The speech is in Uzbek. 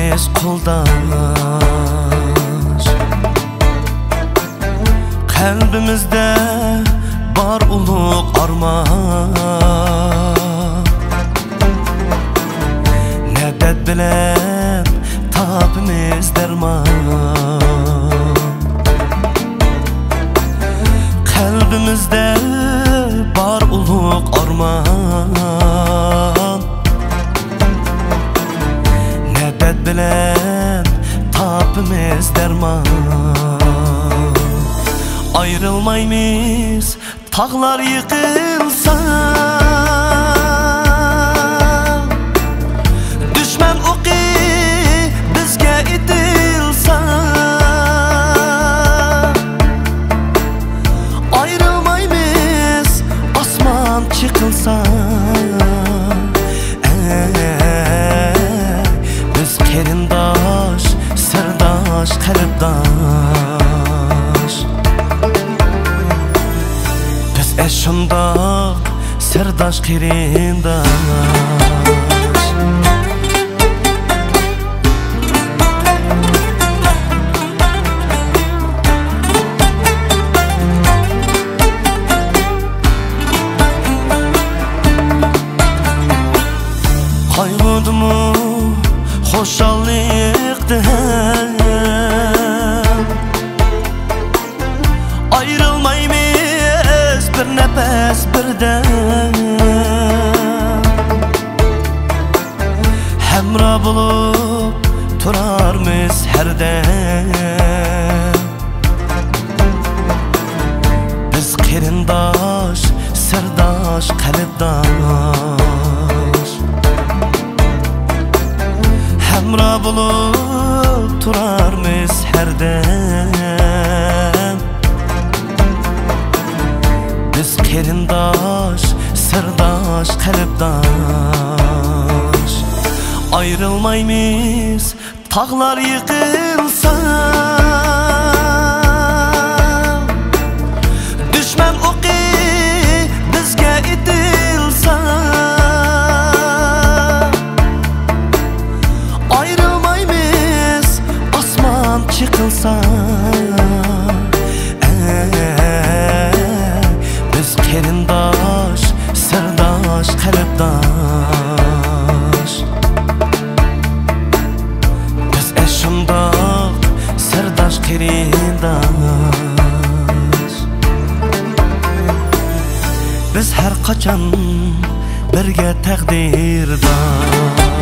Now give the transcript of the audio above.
ikimiz koldaş. Kalbimizde bar ulug' armon, nafrat bilan topimiz derman. Kalbimizde bar ulug' armon, nafrat bilan topimiz derman. Ayrılmaymiz tağlar yıkılsa, düşman oqi bizga itilsa. Ayrılmaymiz osmon chiqilsa, biz qarindosh sirdosh qalbdosh. Biz shundoq sirdosh qarindosh. Qayg'udimu xushalliqdan, ayrılmaymiz bir nefes birden. Hamro bulup turarmiz her dem. Biz qarindosh sirdosh qalbdosh. Hamro bulup turarmiz her dem. Biz qarindosh sirdosh qalbdosh. Ayrılmaymiz tağlar yıkılsa, düşman oqi bizga itilsa. Ayrılmaymiz osmon chiqilsa, biz qarindosh sirdosh qalbdosh. Biz shundoq sirdosh qarindosh. Biz har qachon birga taqdirdosh.